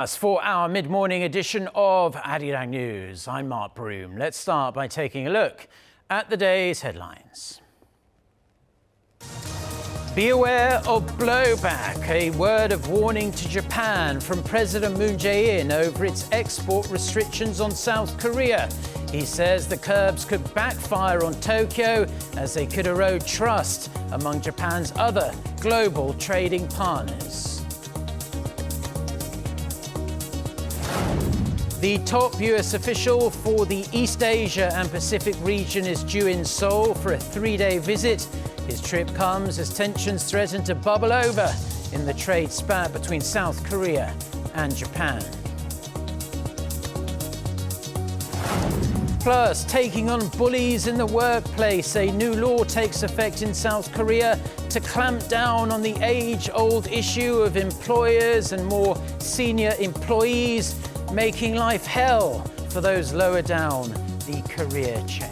As for our mid-morning edition of Arirang News, I'm Mark Broom. Let's start by taking a look at the day's headlines. Be aware of blowback, a word of warning to Japan from President Moon Jae-in over its export restrictions on South Korea. He says the curbs could backfire on Tokyo as they could erode trust among Japan's other global trading partners. The top US official for the East Asia and Pacific region is due in Seoul for a three-day visit. His trip comes as tensions threaten to bubble over in the trade spat between South Korea and Japan. Plus, taking on bullies in the workplace, a new law takes effect in South Korea to clamp down on the age-old issue of employers and more senior employees making life hell for those lower down the career chain.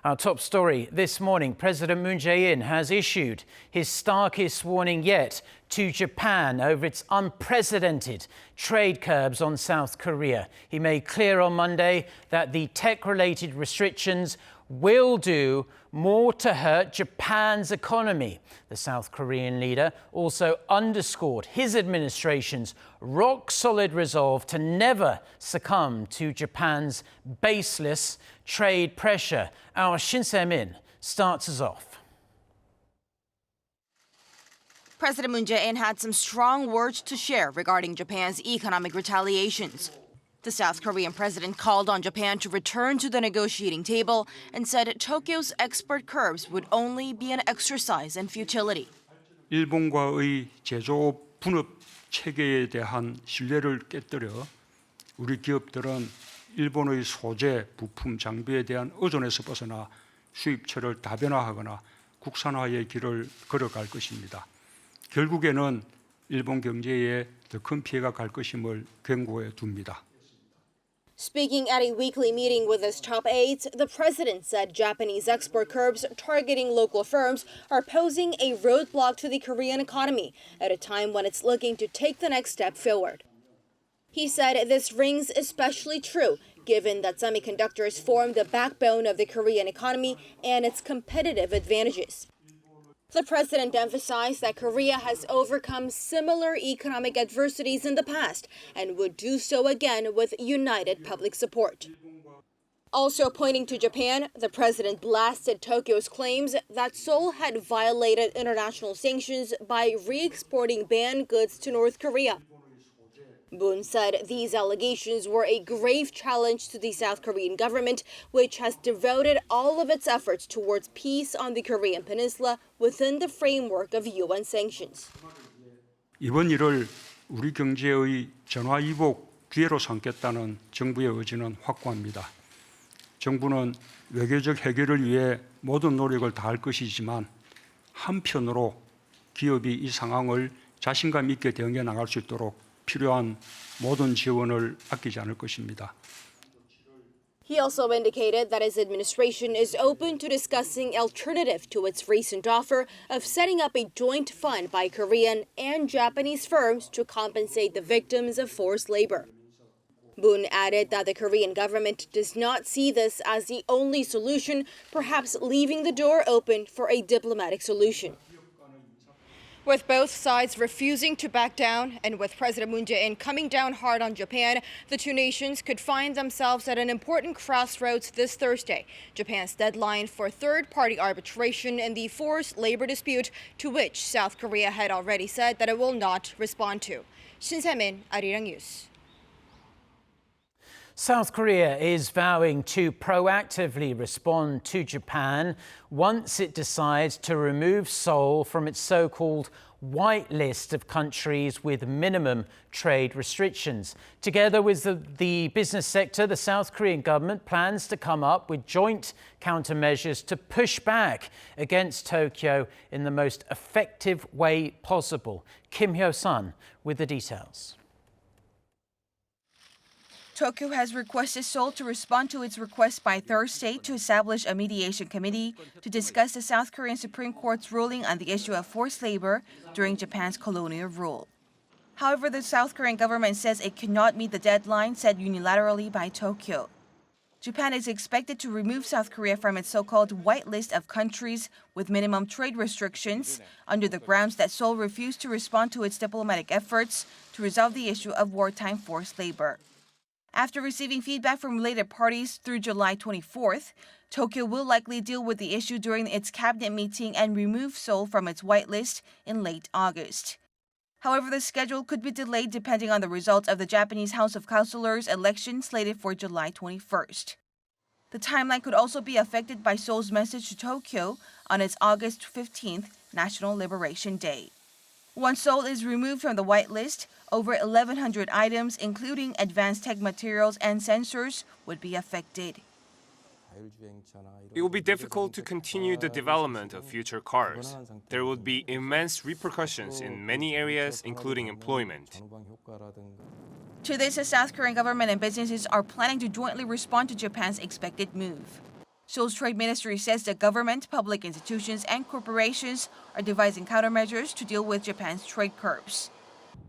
Our top story this morning, President Moon Jae-in has issued his starkest warning yet to Japan over its unprecedented trade curbs on South Korea. He made clear on Monday that the tech-related restrictions will do more to hurt Japan's economy. The South Korean leader also underscored his administration's rock-solid resolve to never succumb to Japan's baseless trade pressure. Our Shusenjo starts us off. President Moon Jae-in had some strong words to share regarding Japan's economic retaliations. The South Korean president called on Japan to return to the negotiating table and said Tokyo's export curbs would only be an exercise in futility. 일본과의 제조업 분업 체계에 대한 신뢰를 깨뜨려 우리 기업들은 일본의 소재, 부품, 장비에 대한 의존에서 벗어나 수입처를 다변화하거나 국산화의 길을 걸어갈 것입니다. 결국에는 일본 경제에 더 큰 피해가 갈 것임을 경고해 둡니다. Speaking at a weekly meeting with his top aides, the president said Japanese export curbs targeting local firms are posing a roadblock to the Korean economy at a time when it's looking to take the next step forward. He said this rings especially true given that semiconductors form the backbone of the Korean economy and its competitive advantages. The president emphasized that Korea has overcome similar economic adversities in the past and would do so again with united public support. Also pointing to Japan, the president blasted Tokyo's claims that Seoul had violated international sanctions by re-exporting banned goods to North Korea. Moon said these allegations were a grave challenge to the South Korean government, which has devoted all of its efforts towards peace on the Korean peninsula within the framework of UN sanctions. 이번 일을 우리 경제의 전화위복 기회로 삼겠다는 정부의 의지는 확고합니다. 정부는 외교적 해결을 위해 모든 노력을 다할 것이지만 한편으로 기업이 이 상황을 자신감 있게 대응해 나갈 수 있도록 필요한 모든 지원을 아끼지 않을 것입니다. He also indicated that his administration is open to discussing alternative to its recent offer of setting up a joint fund by Korean and Japanese firms to compensate the victims of forced labor. Moon added that the Korean government does not see this as the only solution, perhaps leaving the door open for a diplomatic solution. With both sides refusing to back down and with President Moon Jae-in coming down hard on Japan, the two nations could find themselves at an important crossroads this Thursday, Japan's deadline for third-party arbitration in the forced labor dispute to which South Korea had already said that it will not respond to. Shusenjo, Arirang News. South Korea is vowing to proactively respond to Japan once it decides to remove Seoul from its so-called white list of countries with minimum trade restrictions. Together with the business sector, the South Korean government plans to come up with joint countermeasures to push back against Tokyo in the most effective way possible. Kim Hyo-sun with the details. Tokyo has requested Seoul to respond to its request by Thursday to establish a mediation committee to discuss the South Korean Supreme Court's ruling on the issue of forced labor during Japan's colonial rule. However, the South Korean government says it cannot meet the deadline set unilaterally by Tokyo. Japan is expected to remove South Korea from its so-called white list of countries with minimum trade restrictions under the grounds that Seoul refused to respond to its diplomatic efforts to resolve the issue of wartime forced labor. After receiving feedback from related parties through July 24th, Tokyo will likely deal with the issue during its cabinet meeting and remove Seoul from its white list in late August. However, the schedule could be delayed depending on the results of the Japanese House of Councilors election slated for July 21st. The timeline could also be affected by Seoul's message to Tokyo on its August 15th National Liberation Day. Once Seoul is removed from the white list, over 1,100 items, including advanced tech materials and sensors, would be affected. It will be difficult to continue the development of future cars. There would be immense repercussions in many areas, including employment. To this, the South Korean government and businesses are planning to jointly respond to Japan's expected move. Seoul's trade ministry says the government, public institutions, and corporations are devising countermeasures to deal with Japan's trade curbs.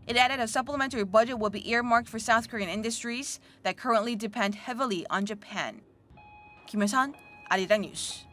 It added a supplementary budget will be earmarked for South Korean industries that currently depend heavily on Japan. Kim Hyo-sun, Arirang News.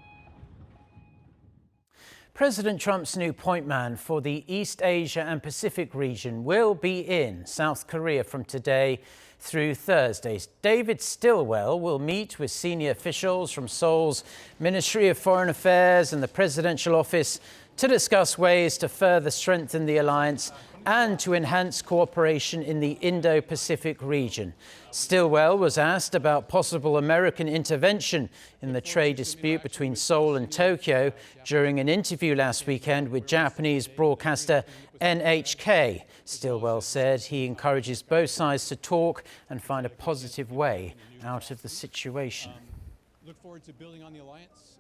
President Trump's new point man for the East Asia and Pacific region will be in South Korea from today through Thursday. David Stilwell will meet with senior officials from Seoul's Ministry of Foreign Affairs and the Presidential Office to discuss ways to further strengthen the alliance and to enhance cooperation in the Indo-Pacific region. Stillwell was asked about possible American intervention in the trade dispute between Seoul and Tokyo during an interview last weekend with Japanese broadcaster NHK. Stillwell said he encourages both sides to talk and find a positive way out of the situation. Look forward to building on the alliance.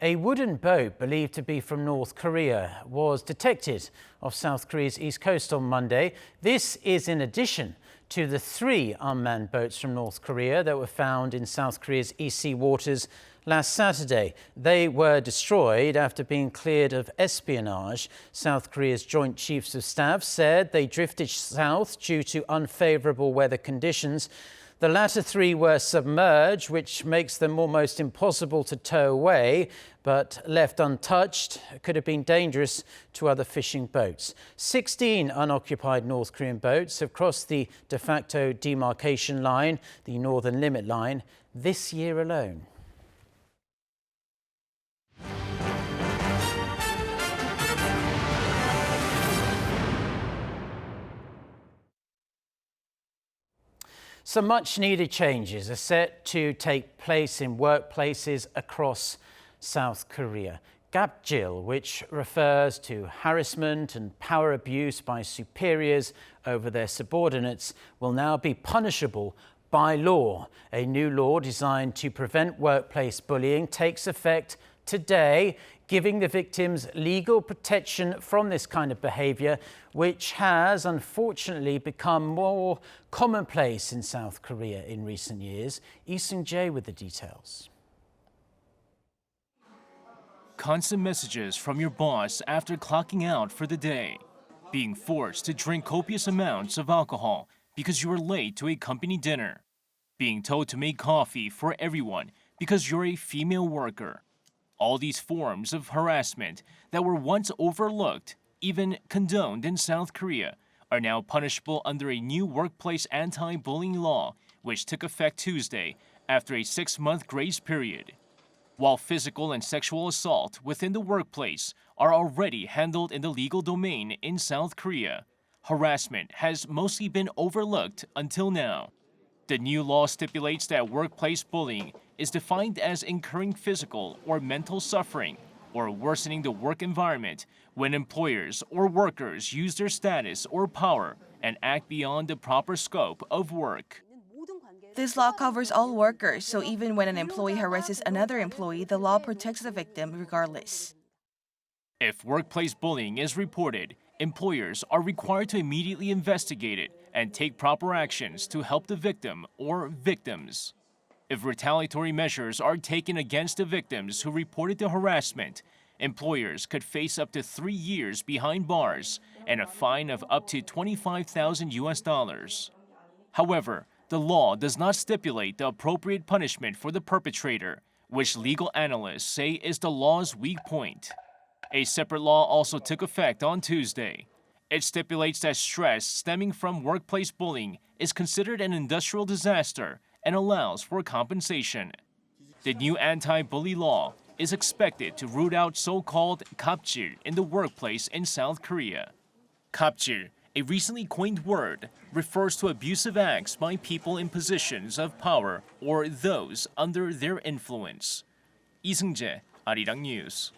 A wooden boat believed to be from North Korea was detected off South Korea's east coast on Monday. This is in addition to the 3 unmanned boats from North Korea that were found in South Korea's East Sea waters last Saturday. They were destroyed after being cleared of espionage. South Korea's Joint Chiefs of Staff said they drifted south due to unfavorable weather conditions. The latter 3 were submerged, which makes them almost impossible to tow away, but left untouched could have been dangerous to other fishing boats. 16 unoccupied North Korean boats have crossed the de facto demarcation line, the northern limit line, this year alone. Some much-needed changes are set to take place in workplaces across South Korea. Gapjil, which refers to harassment and power abuse by superiors over their subordinates, will now be punishable by law. A new law designed to prevent workplace bullying takes effect today, giving the victims legal protection from this kind of behavior, which has unfortunately become more commonplace in South Korea in recent years. Shusenjo with the details. Constant messages from your boss after clocking out for the day. Being forced to drink copious amounts of alcohol because you were late to a company dinner. Being told to make coffee for everyone because you're a female worker. All these forms of harassment that were once overlooked, even condoned in South Korea, are now punishable under a new workplace anti-bullying law, which took effect Tuesday after a 6-month grace period. While physical and sexual assault within the workplace are already handled in the legal domain in South Korea, harassment has mostly been overlooked until now. The new law stipulates that workplace bullying is defined as incurring physical or mental suffering or worsening the work environment when employers or workers use their status or power and act beyond the proper scope of work. This law covers all workers, so even when an employee harasses another employee, the law protects the victim regardless. If workplace bullying is reported, employers are required to immediately investigate it and take proper actions to help the victim or victims. If retaliatory measures are taken against the victims who reported the harassment, employers could face up to 3 years behind bars and a fine of up to $25,000. However, the law does not stipulate the appropriate punishment for the perpetrator, which legal analysts say is the law's weak point. A separate law also took effect on Tuesday. It stipulates that stress stemming from workplace bullying is considered an industrial disaster and allows for compensation. The new anti-bully law is expected to root out so-called 갑질 in the workplace in South Korea. 갑질, a recently coined word, refers to abusive acts by people in positions of power or those under their influence. 이승재, Arirang News.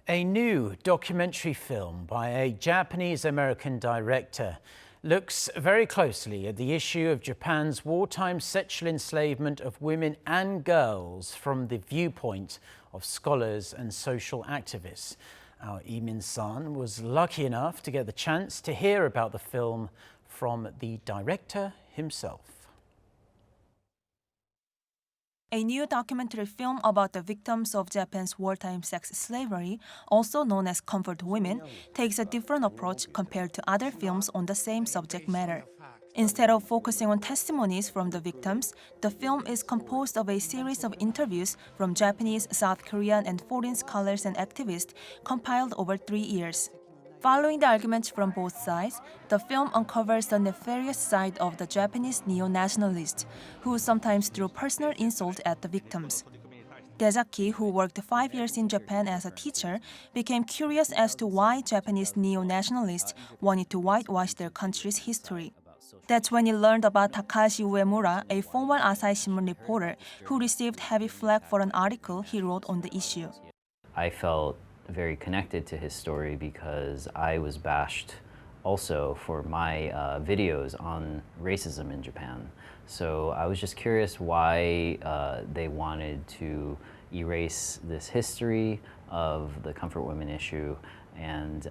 A new documentary film by a Japanese-American director looks very closely at the issue of Japan's wartime sexual enslavement of women and girls from the viewpoint of scholars and social activists. Our Lee Min-san was lucky enough to get the chance to hear about the film from the director himself. A new documentary film about the victims of Japan's wartime sex slavery, also known as comfort women, takes a different approach compared to other films on the same subject matter. Instead of focusing on testimonies from the victims, the film is composed of a series of interviews from Japanese, South Korean, and foreign scholars and activists compiled over 3 years. Following the arguments from both sides, the film uncovers the nefarious side of the Japanese neo-nationalists, who sometimes threw personal insult at the victims. Dezaki, who worked 5 years in Japan as a teacher, became curious as to why Japanese neo-nationalists wanted to whitewash their country's history. That's when he learned about Takashi Uemura, a former Asahi Shimbun reporter who received heavy flack for an article he wrote on the issue. I felt very connected to his story because I was bashed also for my videos on racism in Japan. So I was just curious why they wanted to erase this history of the comfort women issue, and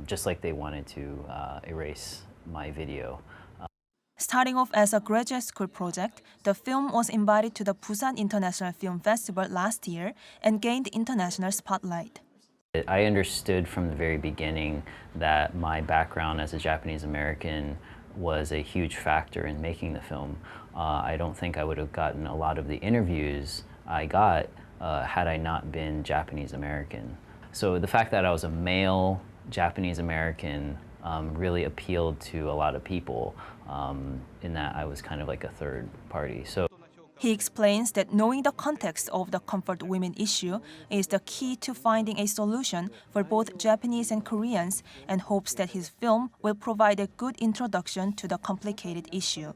just like they wanted to erase my video. Starting off as a graduate school project, the film was invited to the Busan International Film Festival last year and gained international spotlight. I understood from the very beginning that my background as a Japanese American was a huge factor in making the film. I don't think I would have gotten a lot of the interviews I got had I not been Japanese American. So the fact that I was a male Japanese American really appealed to a lot of people in that I was kind of like a third party. He explains that knowing the context of the comfort women issue is the key to finding a solution for both Japanese and Koreans, and hopes that his film will provide a good introduction to the complicated issue.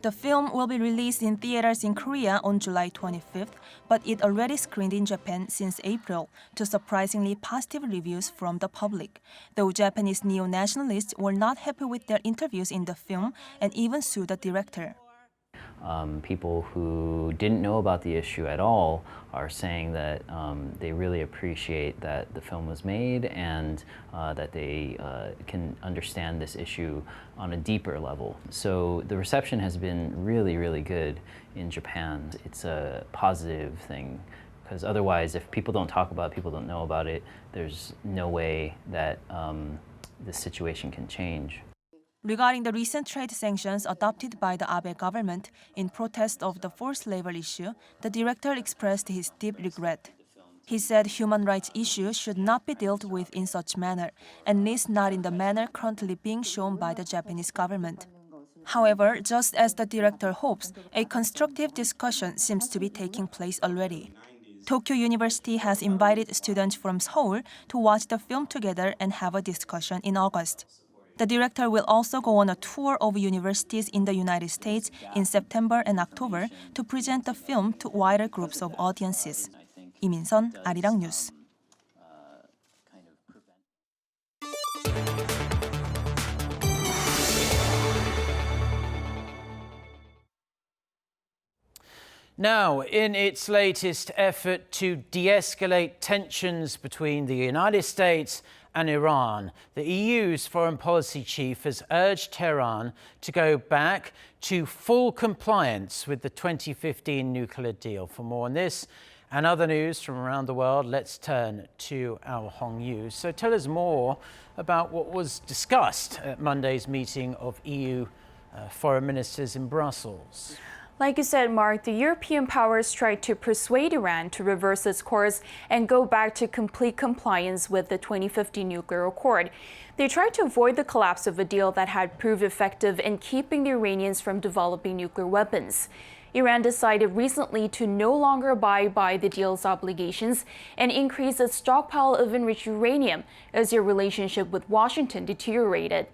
The film will be released in theaters in Korea on July 25th, but it already screened in Japan since April, to surprisingly positive reviews from the public, though Japanese neo-nationalists were not happy with their interviews in the film and even sued the director. People who didn't know about the issue at all are saying that they really appreciate that the film was made and that they can understand this issue on a deeper level. So the reception has been really, really good in Japan. It's a positive thing, because otherwise if people don't talk about it, people don't know about it, there's no way that this situation can change. Regarding the recent trade sanctions adopted by the Abe government in protest of the forced labor issue, the director expressed his deep regret. He said human rights issues should not be dealt with in such manner, at least not in the manner currently being shown by the Japanese government. However, just as the director hopes, a constructive discussion seems to be taking place already. Tokyo University has invited students from Seoul to watch the film together and have a discussion in August. The director will also go on a tour of universities in the United States in September and October to present the film to wider groups of audiences. Lee Min-sun, Arirang News. Now, in its latest effort to de-escalate tensions between the United States and Iran. The EU's foreign policy chief has urged Tehran to go back to full compliance with the 2015 nuclear deal. For more on this and other news from around the world, let's turn to our Hong Yu. So tell us more about what was discussed at Monday's meeting of EU foreign ministers in Brussels. Like you said, Mark, the European powers tried to persuade Iran to reverse its course and go back to complete compliance with the 2015 nuclear accord. They tried to avoid the collapse of a deal that had proved effective in keeping the Iranians from developing nuclear weapons. Iran decided recently to no longer abide by the deal's obligations and increase its stockpile of enriched uranium as their relationship with Washington deteriorated.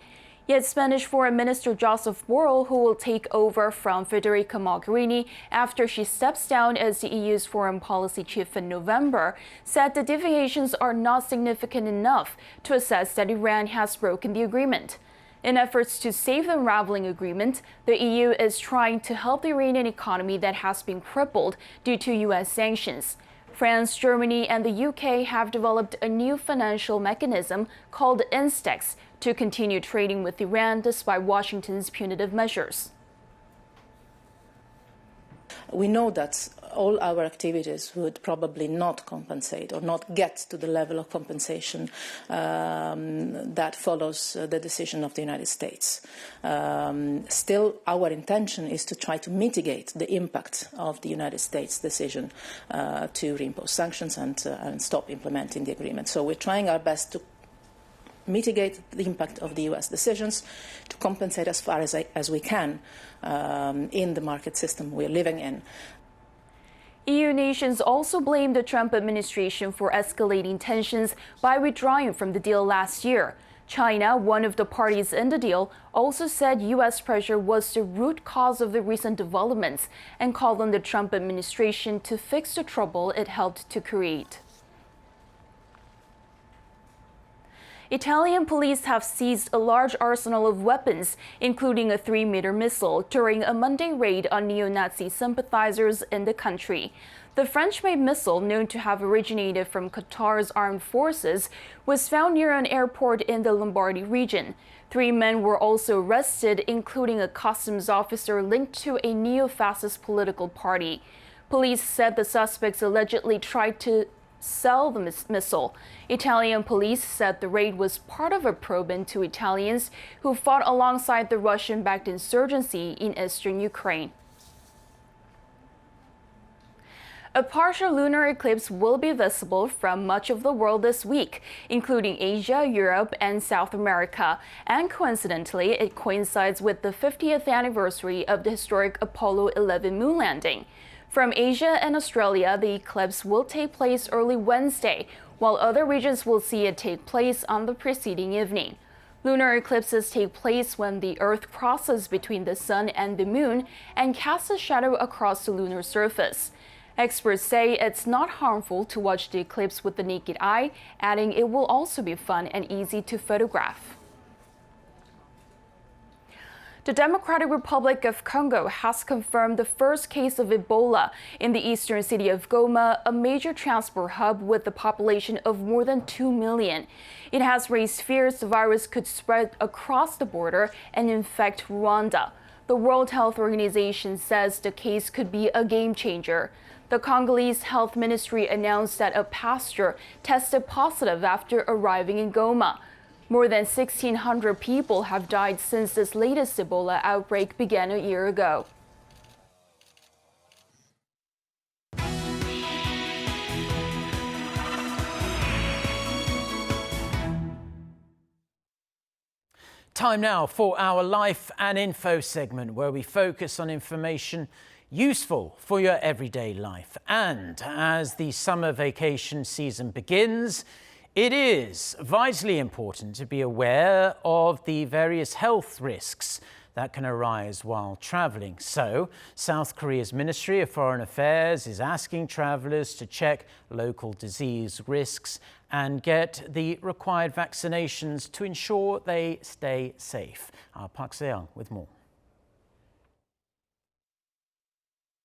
Yet Spanish Foreign Minister Joseph Borrell, who will take over from Federica Mogherini after she steps down as the EU's foreign policy chief in November, said the deviations are not significant enough to assess that Iran has broken the agreement. In efforts to save the unraveling agreement, the EU is trying to help the Iranian economy that has been crippled due to U.S. sanctions. France, Germany, and the UK have developed a new financial mechanism called INSTEX to continue trading with Iran despite Washington's punitive measures. We know that all our activities would probably not compensate or not get to the level of compensation that follows the decision of the United States. Still, our intention is to try to mitigate the impact of the United States' decision to reimpose sanctions and stop implementing the agreement. So we're trying our best to mitigate the impact of the U.S. decisions, to compensate as far as we can in the market system we're living in. EU nations also blamed the Trump administration for escalating tensions by withdrawing from the deal last year. China, one of the parties in the deal, also said U.S. pressure was the root cause of the recent developments and called on the Trump administration to fix the trouble it helped to create. Italian police have seized a large arsenal of weapons, including a 3-meter missile, during a Monday raid on neo-Nazi sympathizers in the country. The French-made missile, known to have originated from Qatar's armed forces, was found near an airport in the Lombardy region. 3 men were also arrested, including a customs officer linked to a neo-fascist political party. Police said the suspects allegedly tried to sell the missile. Italian police said the raid was part of a probe into Italians who fought alongside the Russian-backed insurgency in eastern Ukraine. A partial lunar eclipse will be visible from much of the world this week, including Asia, Europe, and South America. And coincidentally, it coincides with the 50th anniversary of the historic Apollo 11 moon landing. From Asia and Australia, the eclipse will take place early Wednesday, while other regions will see it take place on the preceding evening. Lunar eclipses take place when the Earth crosses between the Sun and the Moon and casts a shadow across the lunar surface. Experts say it's not harmful to watch the eclipse with the naked eye, adding it will also be fun and easy to photograph. The Democratic Republic of Congo has confirmed the first case of Ebola in the eastern city of Goma, a major transport hub with a population of more than 2 million. It has raised fears the virus could spread across the border and infect Rwanda. The World Health Organization says the case could be a game changer. The Congolese Health Ministry announced that a pastor tested positive after arriving in Goma. More than 1,600 people have died since this latest Ebola outbreak began a year ago. Time now for our Life and Info segment, where we focus on information useful for your everyday life. And as the summer vacation season begins, it is vitally important to be aware of the various health risks that can arise while traveling. So, South Korea's Ministry of Foreign Affairs is asking travelers to check local disease risks and get the required vaccinations to ensure they stay safe. Our Park Se-young with more.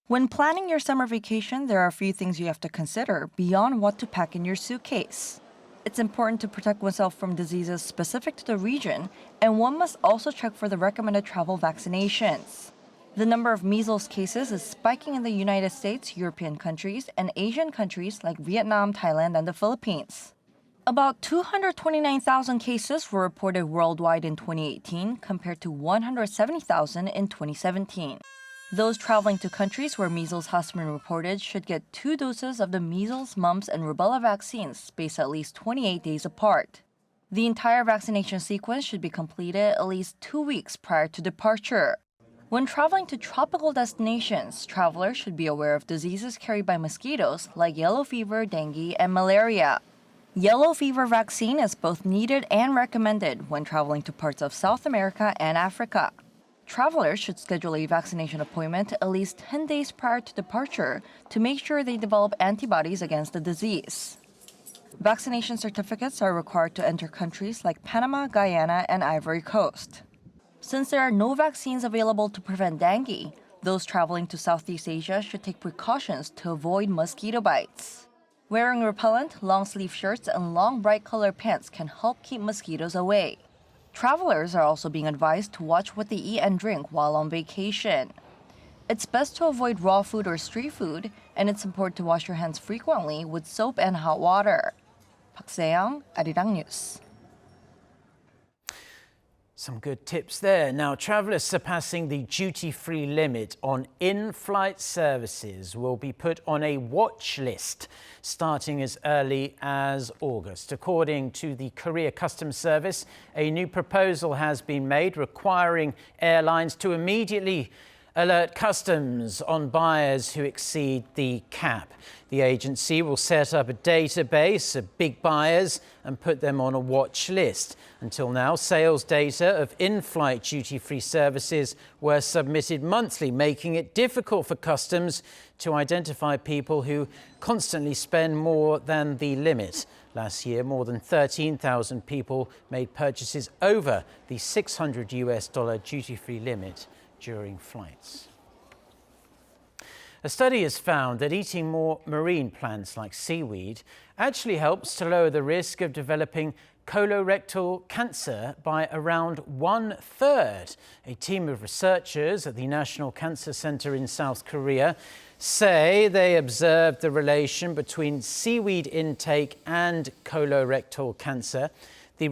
When planning your summer vacation, there are a few things you have to consider beyond what to pack in your suitcase. It's important to protect oneself from diseases specific to the region, and one must also check for the recommended travel vaccinations. The number of measles cases is spiking in the United States, European countries, and Asian countries like Vietnam, Thailand, and the Philippines. About 229,000 cases were reported worldwide in 2018 compared to 170,000 in 2017. Those traveling to countries where measles has been reported should get 2 doses of the measles, mumps, and rubella vaccines spaced at least 28 days apart. The entire vaccination sequence should be completed at least 2 weeks prior to departure. When traveling to tropical destinations, travelers should be aware of diseases carried by mosquitoes like yellow fever, dengue, and malaria. Yellow fever vaccine is both needed and recommended when traveling to parts of South America and Africa. Travelers should schedule a vaccination appointment at least 10 days prior to departure to make sure they develop antibodies against the disease. Vaccination certificates are required to enter countries like Panama, Guyana, and Ivory Coast. Since there are no vaccines available to prevent dengue, those traveling to Southeast Asia should take precautions to avoid mosquito bites. Wearing repellent, long-sleeve shirts, and long bright-colored pants can help keep mosquitoes away. Travelers are also being advised to watch what they eat and drink while on vacation. It's best to avoid raw food or street food, and it's important to wash your hands frequently with soap and hot water. Park Se-young, Arirang News. Some good tips there. Now, travellers surpassing the duty-free limit on in-flight services will be put on a watch list starting as early as August. According to the Korea Customs Service, a new proposal has been made requiring airlines to immediately alert customs on buyers who exceed the cap. The agency will set up a database of big buyers and put them on a watch list. Until now, sales data of in-flight duty-free services were submitted monthly, making it difficult for customs to identify people who constantly spend more than the limit. Last year, more than 13,000 people made purchases over the $600 duty-free limit during flights. A study has found that eating more marine plants like seaweed actually helps to lower the risk of developing colorectal cancer by around 1/3. A team of researchers at the National Cancer Center in South Korea say they observed the relation between seaweed intake and colorectal cancer. The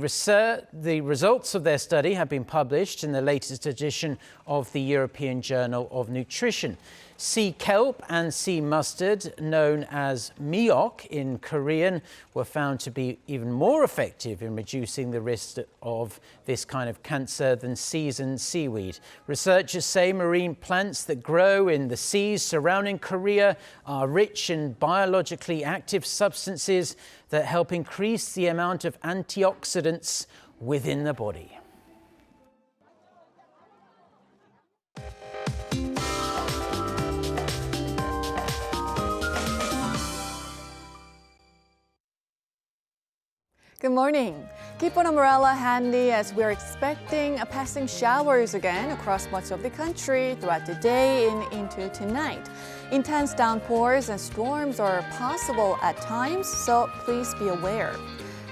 results of their study have been published in the latest edition of the European Journal of Nutrition. Sea kelp and sea mustard, known as miok in Korean, were found to be even more effective in reducing the risk of this kind of cancer than seasoned seaweed. Researchers say marine plants that grow in the seas surrounding Korea are rich in biologically active substances that help increase the amount of antioxidants within the body. Good morning. Keep an umbrella handy as we're expecting passing showers again across much of the country throughout the day and into tonight. Intense downpours and storms are possible at times, so please be aware.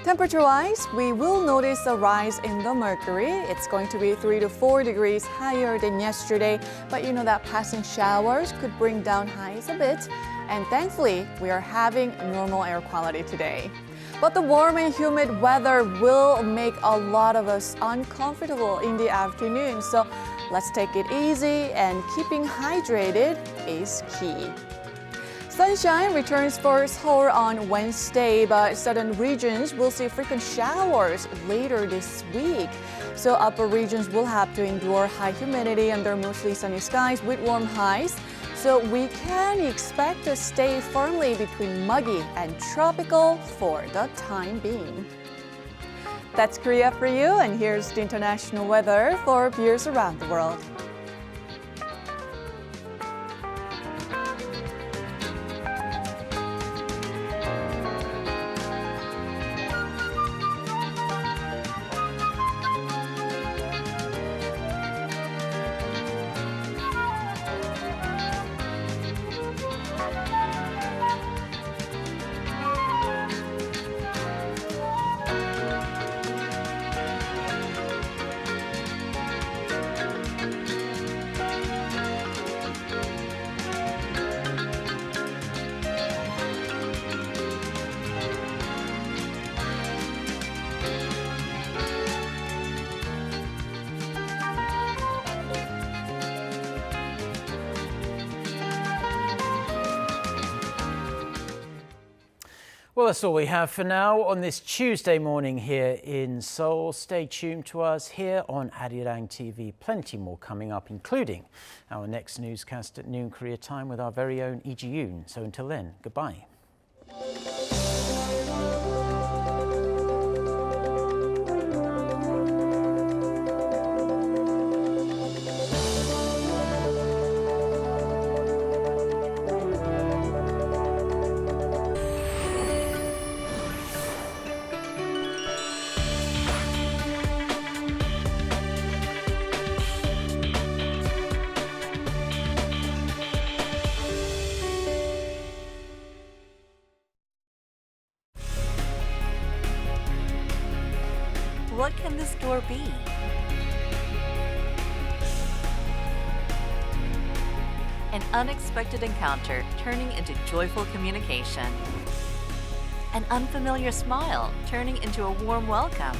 Temperature-wise, we will notice a rise in the mercury. It's going to be 3 to 4 degrees higher than yesterday, but you know that passing showers could bring down highs a bit. And thankfully, we are having normal air quality today. But the warm and humid weather will make a lot of us uncomfortable in the afternoon. So let's take it easy, and keeping hydrated is key. Sunshine returns for Seoul on Wednesday, but southern regions will see frequent showers later this week. So upper regions will have to endure high humidity under mostly sunny skies with warm highs. So we can expect to stay firmly between muggy and tropical for the time being. That's Korea for you, and here's the international weather for viewers around the world. Well, that's all we have for now on this Tuesday morning here in Seoul. Stay tuned to us here on Arirang TV. Plenty more coming up, including our next newscast at noon Korea time with our very own Lee Ji-yoon. So until then, goodbye. What can this door be? An unexpected encounter turning into joyful communication. An unfamiliar smile turning into a warm welcome.